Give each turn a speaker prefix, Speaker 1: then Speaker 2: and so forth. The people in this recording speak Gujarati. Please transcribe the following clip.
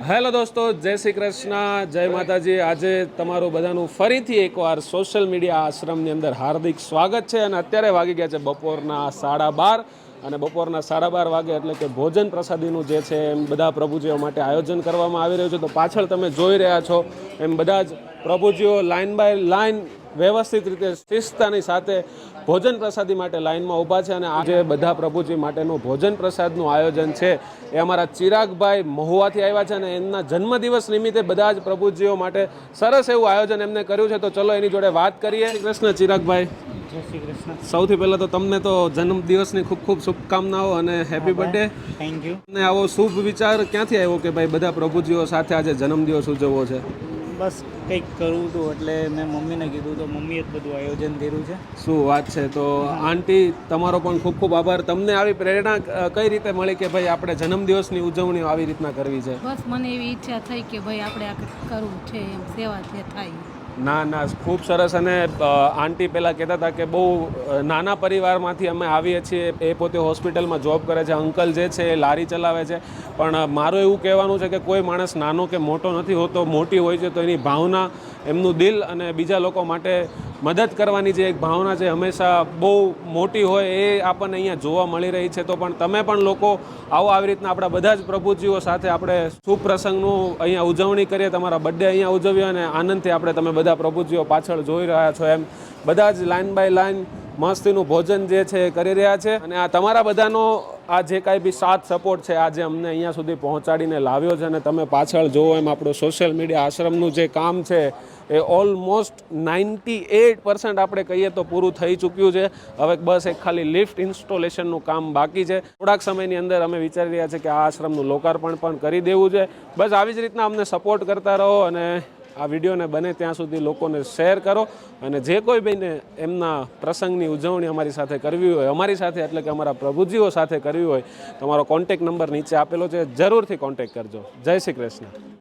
Speaker 1: હેલો દોસ્તો, જય શ્રી કૃષ્ણ, જય માતાજી. આજે તમારું બધાનું ફરીથી એકવાર સોશિયલ મીડિયા આશ્રમની અંદર હાર્દિક સ્વાગત છે. અને અત્યારે વાગી ગયા છે બપોરના 12:30 અને બપોરના 12:30 વાગે એટલે કે ભોજન પ્રસાદીનું જે છે એમ બધા પ્રભુજીઓ માટે આયોજન કરવામાં આવી રહ્યું છે. તો પાછળ તમે જોઈ રહ્યા છો એમ બધા જ પ્રભુજીઓ લાઇન બાય લાઇન વ્યવસ્થિત રીતે શિસ્તતાની સાથે ભોજન પ્રસાદી માટે લાઇનમાં ઊભા છે. અને આજે બધા પ્રભુજી માટેનું ભોજન પ્રસાદનું આયોજન છે એ અમારા ચિરાગભાઈ મહુવાથી આવ્યા છે. અને એમના જન્મદિવસ નિમિત્તે બધા જ પ્રભુજીઓ માટે સરસ એવું આયોજન એમને કર્યું છે. તો ચલો એની જોડે વાત કરીએ. કૃષ્ણ ચિરાગભાઈ,
Speaker 2: જય શ્રી કૃષ્ણ.
Speaker 1: સૌથી પહેલાં તો તમને તો જન્મદિવસની ખૂબ ખૂબ શુભકામનાઓ અને હેપી બર્થડે.
Speaker 2: Thank you.
Speaker 1: અને આવો શુભ વિચાર ક્યાંથી આવ્યો કે ભાઈ બધા પ્રભુજીઓ સાથે આજે જન્મદિવસ ઉજવવો છે?
Speaker 2: બસ કંઈક કરવું હતું એટલે મેં મમ્મીને કીધું તો મમ્મીએ જ બધું આયોજન કર્યું છે.
Speaker 1: શું વાત છે. તો આંટી, તમારો પણ ખૂબ ખૂબ આભાર. તમને આવી પ્રેરણા કઈ રીતે મળી કે ભાઈ આપણે જન્મદિવસની ઉજવણી આવી રીતના કરવી છે?
Speaker 3: બસ મને એવી ઈચ્છા થઈ કે ભાઈ આપણે આ કરવું છે, એમ સેવા જે થાય.
Speaker 1: ના ના, ખૂબ સરસ. અને આંટી પહેલાં કહેતા હતા કે બહુ નાના પરિવારમાંથી અમે આવીએ છીએ. એ પોતે હોસ્પિટલમાં જોબ કરે છે. અંકલ જે છે એ લારી ચલાવે છે. પણ મારું એવું કહેવાનું છે કે કોઈ માણસ નાનો કે મોટો નથી હોતો, મોટી હોય છે તો એની ભાવના, એમનું દિલ અને બીજા લોકો માટે મદદ કરવાની જે એક ભાવના છે હંમેશા બહુ મોટી હોય, એ આપણને અહીંયા જોવા મળી રહી છે. તો પણ તમે પણ લોકો આવો, આવી રીતના આપણા બધા જ પ્રભુજીઓ સાથે આપણે શુભ પ્રસંગનું અહીંયા ઉજવણી કરીએ. તમારા બર્થડે અહીંયા ઉજવીએ અને આનંદથી આપણે તમે બધા પ્રભુજીઓ પાછળ જોઈ રહ્યા છો એમ બધા જ લાઇન બાય લાઇન મસ્તીનું ભોજન જે છે એ કરી રહ્યા છે. અને આ તમારા બધાનો આ જે કાંઈ બી સાથ સપોર્ટ છે આજે અમને અહીંયા સુધી પહોંચાડીને લાવ્યો છે. અને તમે પાછળ જુઓ એમ આપણું સોશિયલ મીડિયા આશ્રમનું જે કામ છે એ ઓલમોસ્ટ 98% આપણે કહીએ તો પૂરું થઈ ચૂક્યું છે. હવે બસ એક ખાલી લિફ્ટ ઇન્સ્ટોલેશનનું કામ બાકી છે. થોડાક સમયની અંદર અમે વિચારી રહ્યા છીએ કે આ આશ્રમનું લોકાર્પણ પણ કરી દેવું છે. બસ આવી જ રીતના અમને સપોર્ટ કરતા રહો અને આ વિડીયોને બને ત્યાં સુધી લોકોને શેર કરો. અને જે કોઈ બહેને એમના પ્રસંગની ઉજવણી અમારી સાથે કરવી હોય, અમારી સાથે એટલે કે અમારા પ્રભુજીઓ સાથે કરવી હોય, તમારો કોન્ટેક નંબર નીચે આપેલો છે, જરૂરથી કોન્ટેક કરજો. જય શ્રી કૃષ્ણ.